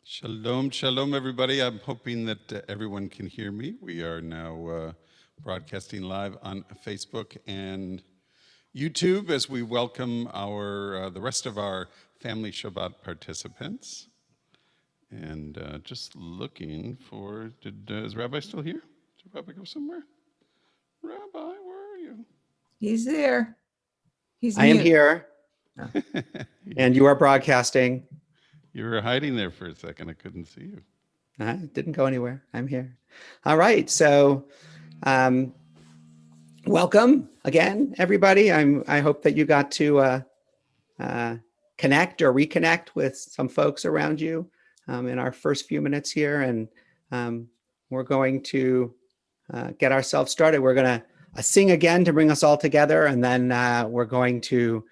Shalom, shalom, everybody. I'm hoping that everyone can hear me. We are now broadcasting live on Facebook and YouTube as we welcome the rest of our Family Shabbat participants. And just looking for, is Rabbi still here? Did Rabbi go somewhere? Rabbi, where are you? He's there. He's I am mute. here, and you are broadcasting. You were hiding there for a second. I couldn't see you. I didn't go anywhere. I'm here. All right. So, welcome again, everybody. I hope that you got to connect or reconnect with some folks around you in our first few minutes here, and we're going to get ourselves started. We're going to sing again to bring us all together, and then we're going to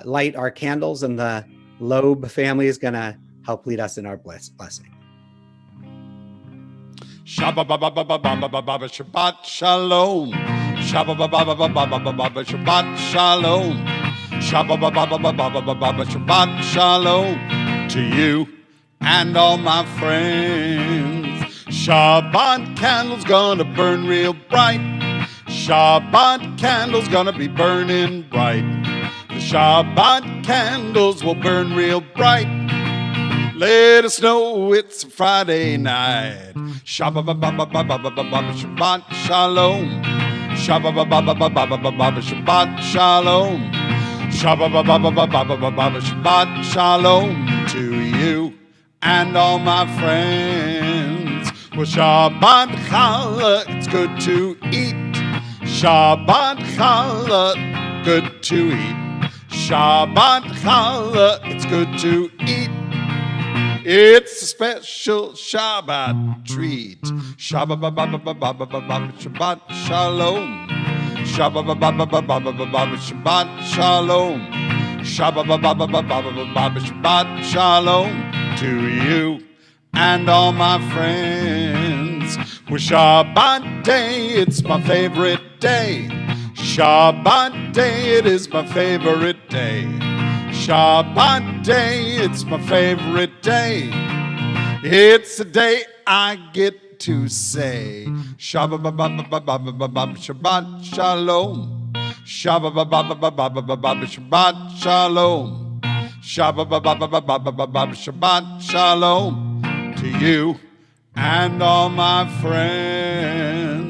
light our candles, and the Loeb family is going to help lead us in our blessing. Shabbat Shabbat Shalom. Shabbat Shabbat Shalom. Shabbat Shabbat Shalom to you and all my friends. Shabbat candles gonna burn real bright. Shabbat candles gonna be burning bright. The Shabbat candles will burn real bright. Let us know it's a Friday night. Shabbat Shabbat Shalom. Shabbat Shalom. Shabbat Shalom to you and all my friends. Well, Shabbat Challah, it's good to eat. Shabbat Challah, good to eat. Shabbat Challah, it's good to eat. It's a special Shabbat treat. Shabbat Shalom. Shabbat Shalom. Shabbat Shalom to you and all my friends. Well, Shabbat day, it's my favorite day. Shabbat day, it is my favorite day. Shabbat day, it's my favorite day. It's a day I get to say Shabbat Shalom. Shabbat Shalom. Shabbat Shalom to you and all my friends.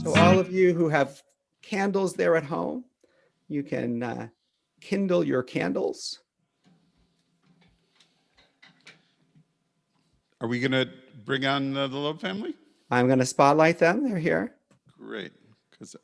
So all of you who have candles there at home, you can kindle your candles. Are we going to bring on the Loeb family? I'm going to spotlight them. They're here. Great. Because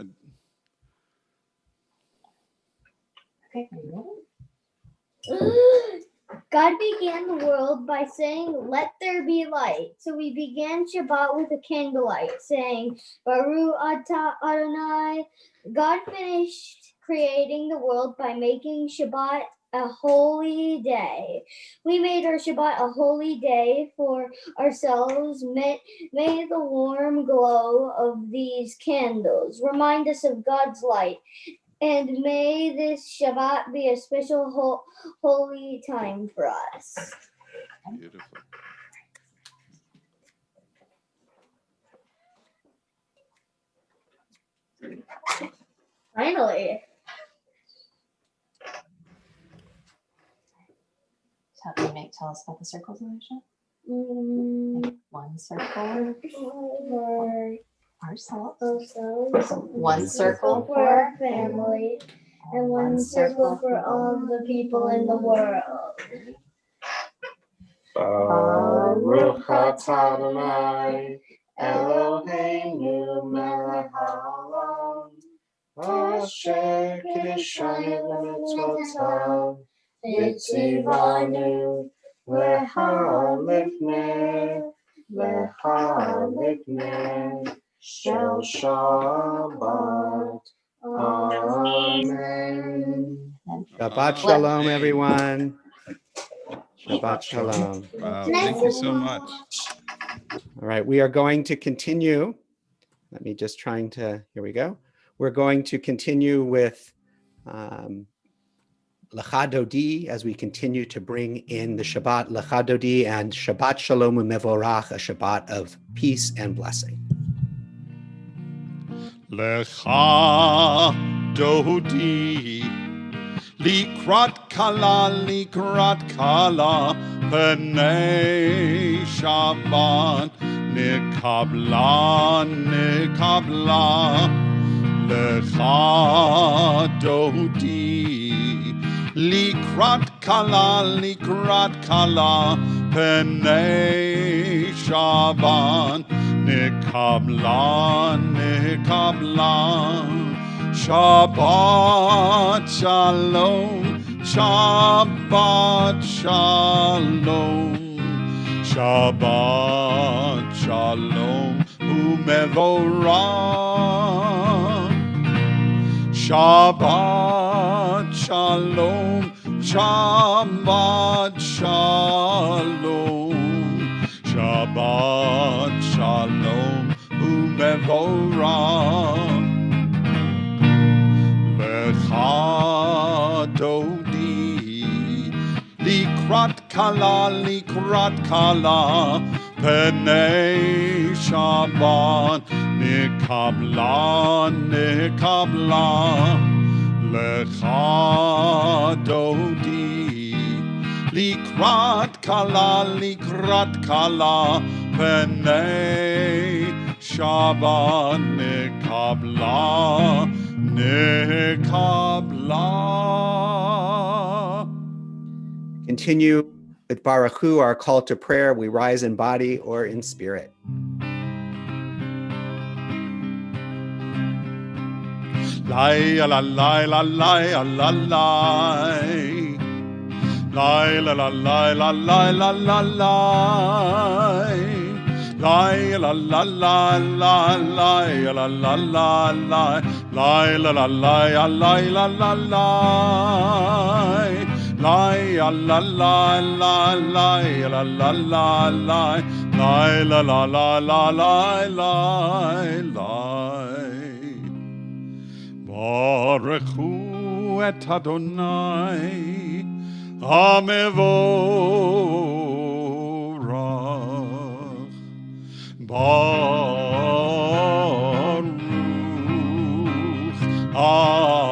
God began the world by saying, "Let there be light." So we began Shabbat with a candlelight, saying, "Baruch atah Adonai." God finished creating the world by making Shabbat a holy day. We made our Shabbat a holy day for ourselves. May the warm glow of these candles remind us of God's light. And may this Shabbat be a special holy time for us. beautiful. Finally. How do you tell us about the circles, Alicia? One circle for ourselves, one circle for our family, and one circle for all the people in the world. Baruch atah Adonai, Eloheinu melech haolam, asher kiddushanu v'mitzvotav, v'tzivanu lehalifnei shel Shabbat. Amen. Shabbat Shalom, everyone. Shabbat Shalom. Wow, thank you so much. All right, we are going to continue. Let me just here we go. We're going to continue with Lecha Dodi as we continue to bring in the Shabbat Lecha Dodi and Shabbat Shalom U'Mevorach, a Shabbat of peace and blessing. Lecha Dodi, Likrat Kala, Pnei Shabbat, Nikabla, Lecha Dodi, Likrat Kala, Pnei Shabbat, Nikabla, Shabbat Shalom, Shabbat Shalom, Shabbat Shalom, U'Mevorach, Shabbat Shalom, Shabbat Shalom, Shabbat Shalom, U'Mevorach. Lecha Dodi, Likrat Kala, Pnei Shabbat, Nikabla, Lecha Dodi, Likrat Kala, Pnei Shabbat, Nikabla. Continue with Baruch Hu, our call to prayer. We rise in body or in spirit. Lai la lai la lai la lai. Lai la la lai la lai la lai. Lai la la la la lai la la la lai. Lai la la lai lai la la lai. Lai la la lai la la la lai. Lai la la la lai lai. Baruch Hu et Adonai Hamevorach. Baruch Adonai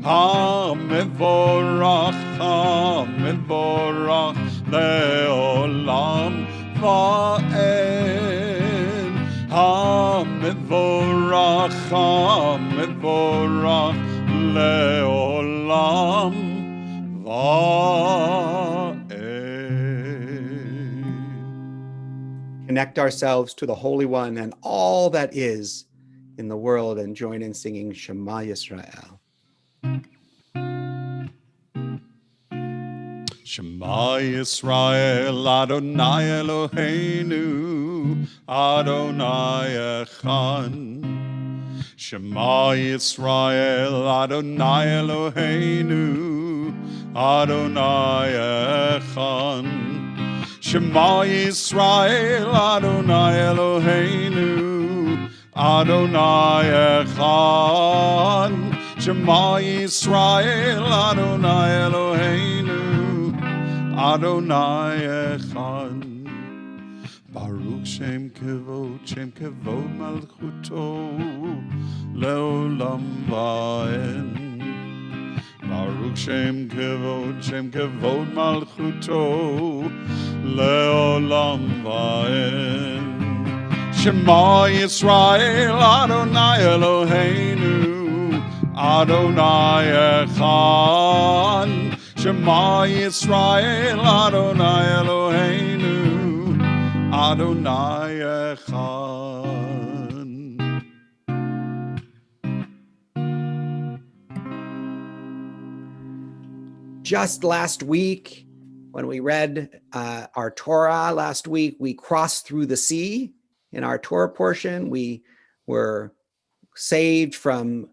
Hamevorach leolam va'ed. Hamevorach leolam va'ed. Connect ourselves to the Holy One and all that is in the world and join in singing Shema Yisrael. Shema Yisrael, Adonai Eloheinu, Adonai Echad. Shema Yisrael, Adonai Eloheinu, Adonai Echad. Shema Yisrael, Adonai Eloheinu, Adonai Echad. Shema Yisrael, Adonai Eloheinu, Adonai Echad. Baruch Shem Kevod Malchuto Leolam Va'ed. Baruch Shem Kevod Malchuto Leolam Va'ed. Shema Yisrael, Adonai Eloheinu, Adonai Echad. Shema Yisrael, Adonai Eloheinu, Adonai Echad. Just last week, when we read our Torah last week, we crossed through the sea. In our Torah portion, we were saved from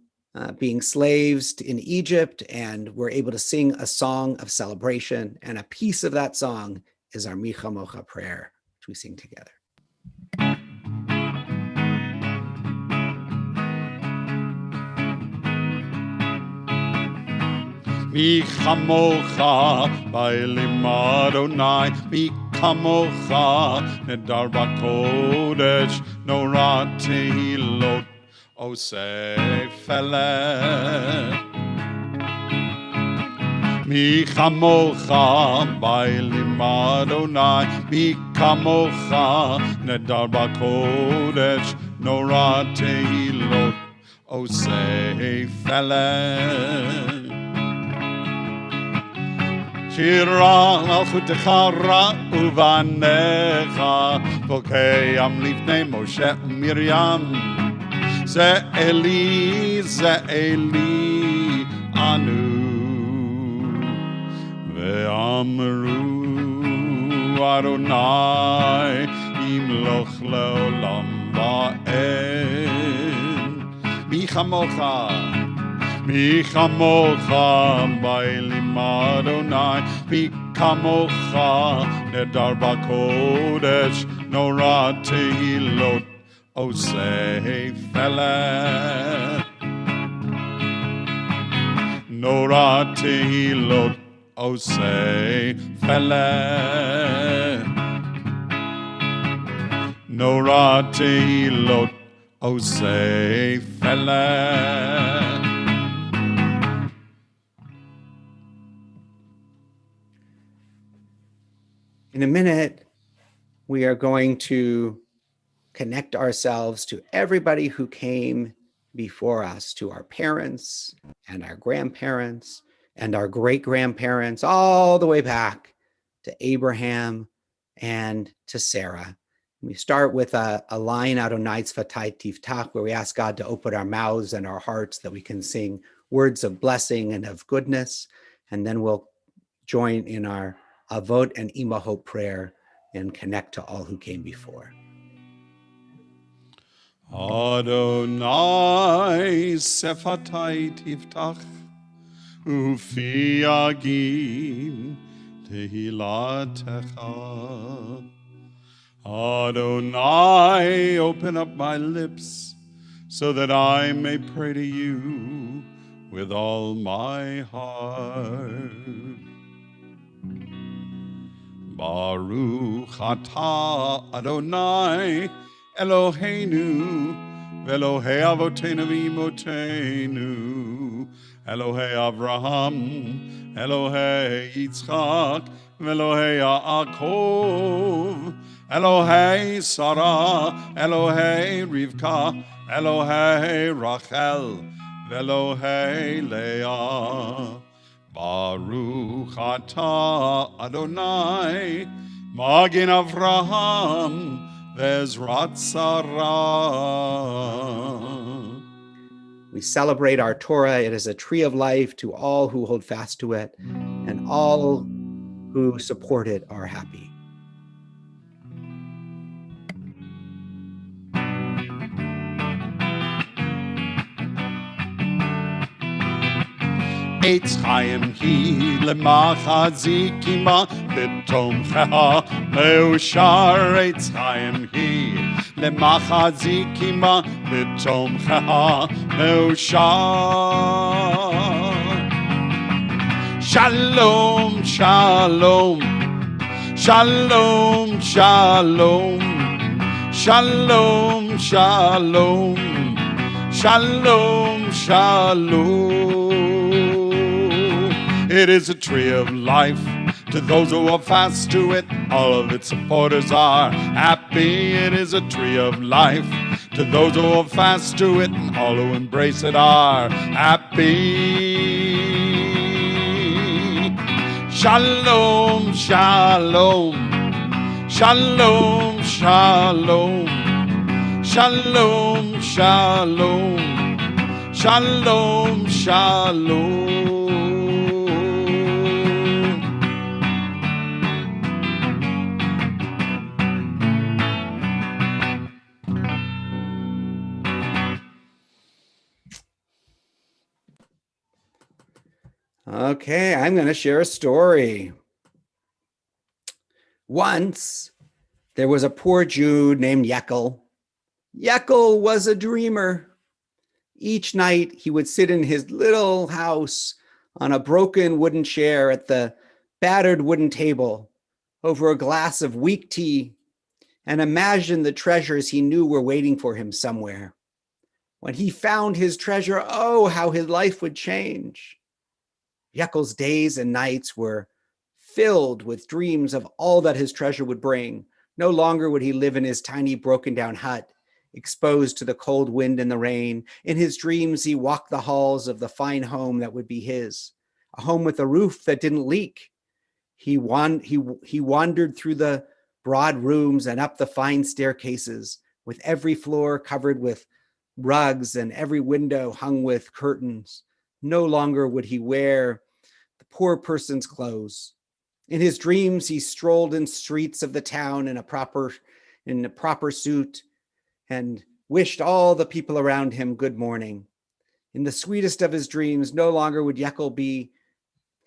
being slaves in Egypt, and we're able to sing a song of celebration. And a piece of that song is our Mi Chamocha prayer, which we sing together. Mi chamocha ba'elim Adonai, mi kamocha nedar b'kodesh, nora tehilot osei felet. Mi chamocha ba'elim Adonai, mi kamocha nedar b'kodesh, nora tehilot osei felet. Shira al chutecha ra'u v'anecha, v'okeyam lifnei Moshe u'Miriam. Ze Eli anu, ve'amru Adonai imloch le'olam va'ed. Mi chamocha ba'elim Adonai, mi kamocha nedar b'kodesh, nora tehilot osei felet. Nora tehilot osei felet. Nora tehilot osei felet. In a minute, we are going to connect ourselves to everybody who came before us, to our parents and our grandparents and our great-grandparents, all the way back to Abraham and to Sarah. We start with a line out of Tzvatai Tiftach, where we ask God to open our mouths and our hearts that we can sing words of blessing and of goodness. And then we'll join in our Avot and Imahot prayer and connect to all who came before. Adonai sefatai tiftach, ufi agim tehilatecha. Adonai, open up my lips so that I may pray to you with all my heart. Baruch atah Adonai Eloheinu v'Elohei Avotenu v'Imotenu, Elohei Avraham, Elohei Yitzchak, v'Elohei Yaakov, Elohei Sarah, Elohei Rivka, Elohei Rachel, v'Elohei Leah. Baruch atah Adonai, Magin Avraham, Vezrat Sarah. We celebrate our Torah. It is a tree of life to all who hold fast to it, and all who support it are happy. Eitz Chaim hi lemachazikima b'tomcheha meushar. Eitz Chaim hi lemachazikima b'tomcheha meushar. Shalom, shalom, shalom, shalom, shalom, shalom, shalom, shalom. It is a tree of life to those who are fast to it. All of its supporters are happy. It is a tree of life to those who are fast to it, and all who embrace it are happy. Shalom, shalom, shalom, shalom, shalom, shalom, shalom, shalom. Okay, I'm going to share a story. Once, there was a poor Jew named Yekel. Yekel was a dreamer. Each night, he would sit in his little house on a broken wooden chair at the battered wooden table over a glass of weak tea, and imagined the treasures he knew were waiting for him somewhere. When he found his treasure, oh, how his life would change. Jekyll's days and nights were filled with dreams of all that his treasure would bring. No longer would he live in his tiny broken down hut, exposed to the cold wind and the rain. In his dreams, he walked the halls of the fine home that would be his, a home with a roof that didn't leak. He wandered through the broad rooms and up the fine staircases, with every floor covered with rugs and every window hung with curtains. No longer would he wear the poor person's clothes. In his dreams, he strolled in streets of the town in a proper suit and wished all the people around him good morning. In the sweetest of his dreams, no longer would Jekyll be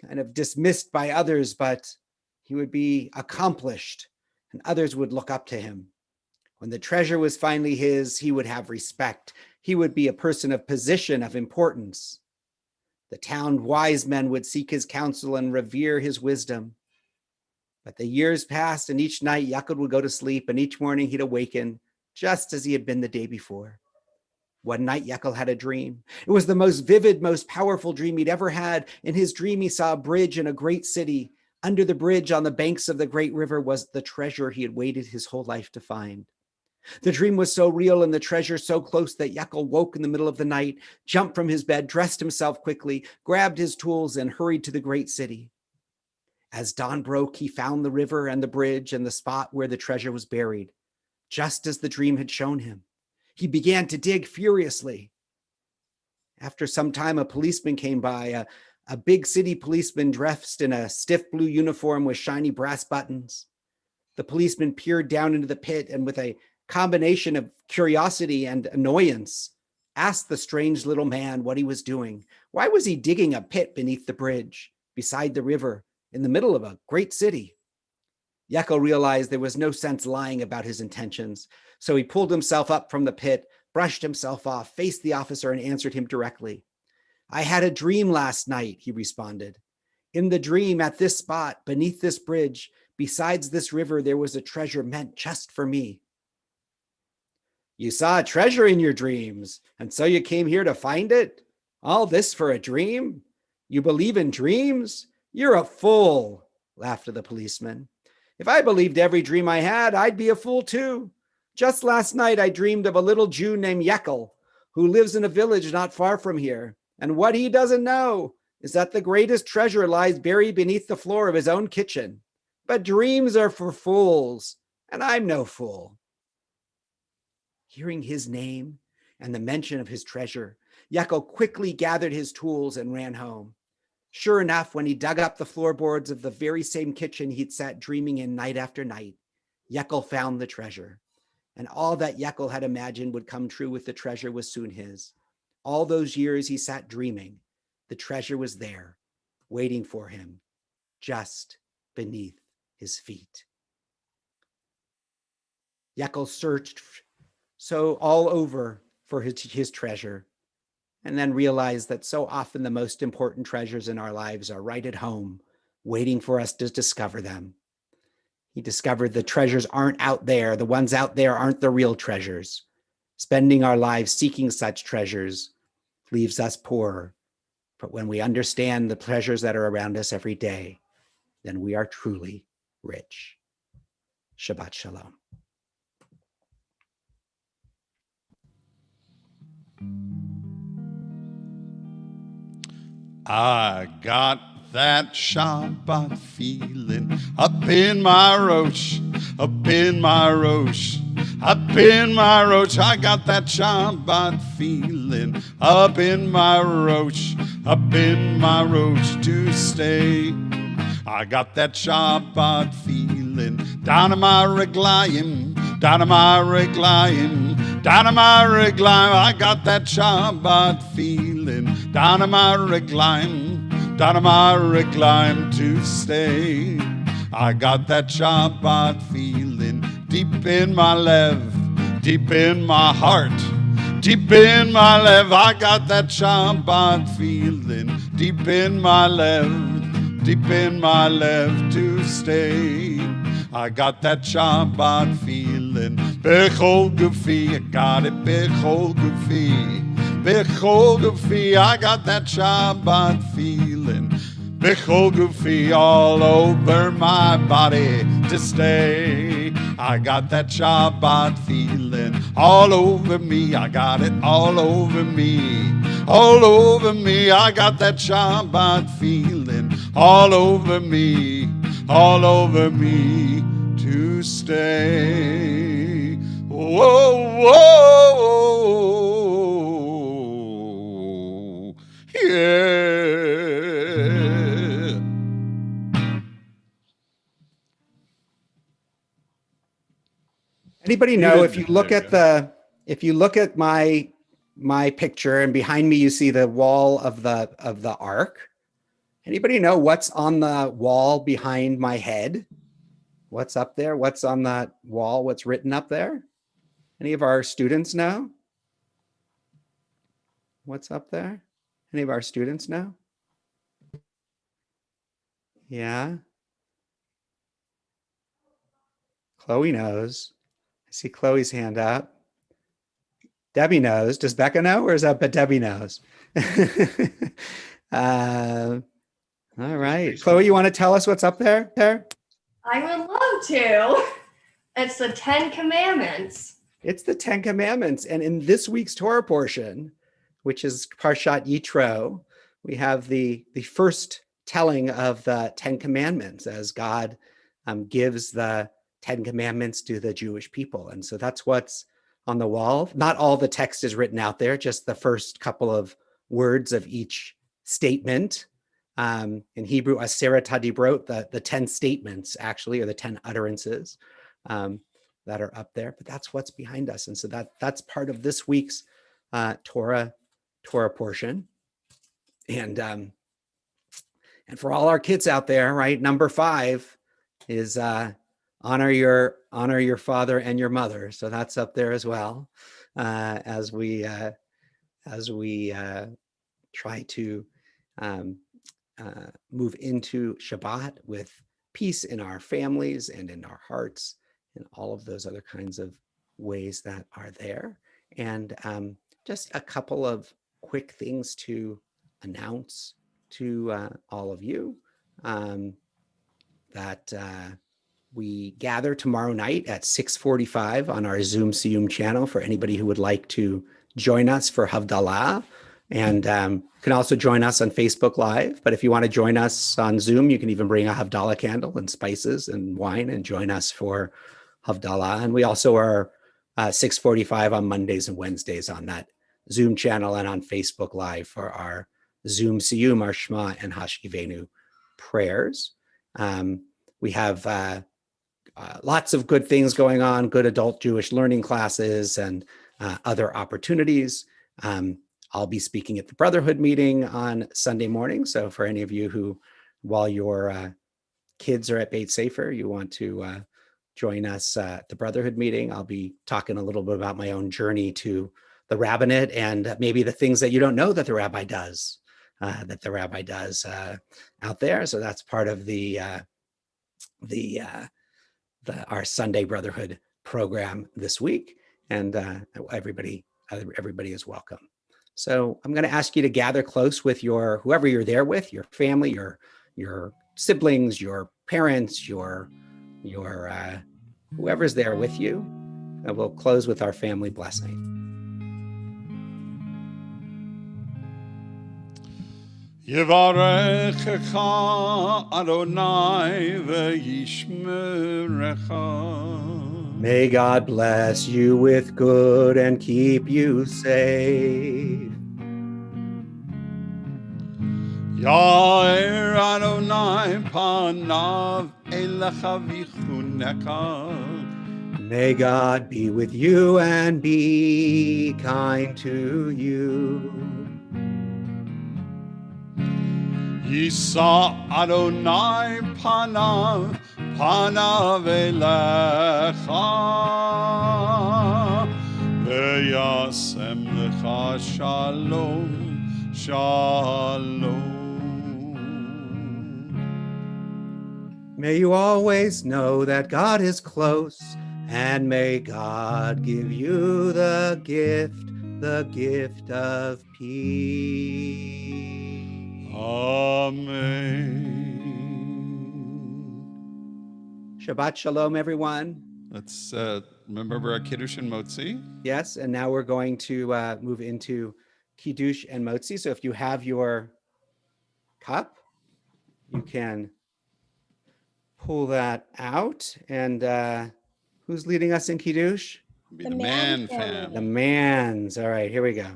kind of dismissed by others, but he would be accomplished and others would look up to him. When the treasure was finally his, he would have respect. He would be a person of position, of importance. The town wise men would seek his counsel and revere his wisdom. But the years passed, and each night Jekyll would go to sleep, and each morning he'd awaken just as he had been the day before. One night Jekyll had a dream. It was the most vivid, most powerful dream he'd ever had. In his dream, he saw a bridge in a great city. Under the bridge on the banks of the great river was the treasure he had waited his whole life to find. The dream was so real and the treasure so close that Jekyll woke in the middle of the night, jumped from his bed, dressed himself quickly, grabbed his tools, and hurried to the great city. As dawn broke, he found the river and the bridge and the spot where the treasure was buried, just as the dream had shown him. He began to dig furiously. After some time, a policeman came by, a big city policeman dressed in a stiff blue uniform with shiny brass buttons. The policeman peered down into the pit and, with a combination of curiosity and annoyance, asked the strange little man what he was doing. Why was he digging a pit beneath the bridge, beside the river, in the middle of a great city? Jekyll realized there was no sense lying about his intentions, so he pulled himself up from the pit, brushed himself off, faced the officer, and answered him directly. I had a dream last night, he responded. In the dream, at this spot, beneath this bridge, besides this river, there was a treasure meant just for me. You saw a treasure in your dreams, and so you came here to find it? All this for a dream? You believe in dreams? You're a fool, laughed the policeman. If I believed every dream I had, I'd be a fool too. Just last night, I dreamed of a little Jew named Jekyll, who lives in a village not far from here. And what he doesn't know is that the greatest treasure lies buried beneath the floor of his own kitchen. But dreams are for fools, and I'm no fool. Hearing his name and the mention of his treasure, Jekyll quickly gathered his tools and ran home. Sure enough, when he dug up the floorboards of the very same kitchen he'd sat dreaming in night after night, Jekyll found the treasure. And all that Jekyll had imagined would come true with the treasure was soon his. All those years he sat dreaming, the treasure was there, waiting for him, just beneath his feet. Jekyll searched so all over for his treasure, and then realized that so often the most important treasures in our lives are right at home, waiting for us to discover them. He discovered the treasures aren't out there. The ones out there aren't the real treasures. Spending our lives seeking such treasures leaves us poorer. But when we understand the treasures that are around us every day, then we are truly rich. Shabbat Shalom. I got that Shabbat feeling up in my roach, up in my roach, up in my roach. I got that Shabbat feeling up in my roach to stay. I got that Shabbat feeling down in my reglayim, down in my reglayim, down in my reglayim. I got that Shabbat feeling down in my reglayim, down in my reglayim to stay. I got that Shabbat feeling deep in my lev, deep in my heart, deep in my lev. I got that Shabbat feeling deep in my left to stay. I got that Shabbat feeling, Bechol Gufi, I got it, Bechol Gufi, Bechol Gufi, I got that Shabbat feeling, Bechol Gufi, all over my body to stay. I got that Shabbat feeling all over me, I got it all over me, all over me, I got that Shabbat feeling all over me to stay. Whoa, whoa, yeah. Anybody You know didn't if you look hear at my picture and behind me you see the wall of the ark? Anybody know what's on the wall behind my head? What's up there? What's on that wall? What's written up there? Any of our students know? What's up there? Any of our students know? Yeah. Chloe knows. I see Chloe's hand up. Debbie knows. Does Becca know, or is that but Debbie knows? All right. Chloe, you want to tell us what's up there? I would love to. It's the 10 Commandments. It's the 10 Commandments. And in this week's Torah portion, which is Parshat Yitro, we have the first telling of the 10 Commandments as God gives the 10 Commandments to the Jewish people. And so that's what's on the wall. Not all the text is written out there, just the first couple of words of each statement. In Hebrew, Aseret HaDibrot, the 10 statements actually, or the 10 utterances that are up there, but that's what's behind us. And so that's part of this week's Torah portion. And for all our kids out there, right, number 5 is honor your father and your mother. So that's up there as well, as we try to move into Shabbat with peace in our families and in our hearts and all of those other kinds of ways that are there. And just a couple of quick things to announce to all of you that we gather tomorrow night at 6:45 on our Zoom Siyum channel for anybody who would like to join us for Havdalah. And you can also join us on Facebook Live. But if you want to join us on Zoom, you can even bring a Havdalah candle and spices and wine and join us for Havdalah. And we also are 6:45 on Mondays and Wednesdays on that Zoom channel and on Facebook Live for our Zoom Siyum, our Shema and Hashkivenu prayers. We have lots of good things going on, good adult Jewish learning classes and other opportunities. I'll be speaking at the Brotherhood meeting on Sunday morning. So for any of you who, while your kids are at Beit Sefer, you want to join us at the Brotherhood meeting, I'll be talking a little bit about my own journey to the rabbinate and maybe the things that you don't know that the rabbi does, out there. So that's part of our Sunday Brotherhood program this week, and everybody is welcome. So I'm going to ask you to gather close with whoever you're there with, your family, your siblings, your parents, your whoever's there with you. And we'll close with our family blessing. Yivarechecha Adonai ve'yishmerecha. May God bless you with good and keep you safe. Yair Adonai panav elecha v'chuneka. May God be with you and be kind to you. Yisa Adonai panav elecha ve'yasem lecha shalom. May you always know that God is close, and may God give you the gift of peace. Amen. Shabbat shalom, everyone. Let's remember our Kiddush and Motzi. Yes, and now we're going to move into Kiddush and Motzi. So if you have your cup, you can pull that out. And who's leading us in Kiddush? Be the man fam. The Mans. All right, here we go.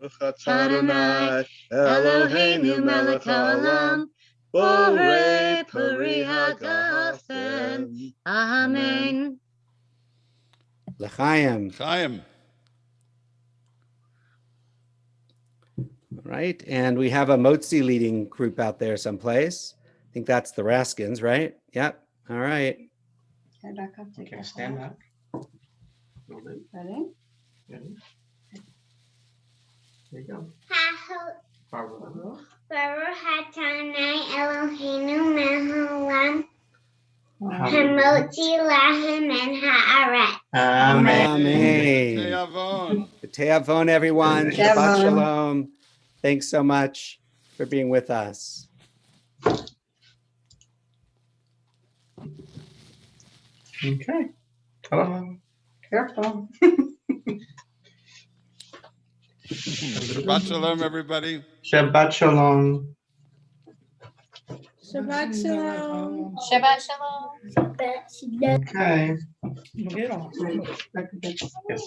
Baruch atah Adonai, Eloheinu melech haolam, borei peri hagafen. Amen. L'chaim. Chaim. All right, and we have a Motzi leading group out there someplace. I think that's the Raskins, right? Yep. All right. Head back up. Take Okay, that stand off. up. Hold it. Ready? Ready? There you go. Baruch Adonai Eloheinu melech haolam, hamotzi lahem en haaretz. Amen. Amen. Te'avon. Te'avon, everyone. Te'avon. Shabbat shalom. Thanks so much for being with us. Okay. Ta-da. Careful. Shabbat shalom, everybody. Shabbat shalom. Shabbat shalom. Shabbat shalom. Okay. Get off. Yes.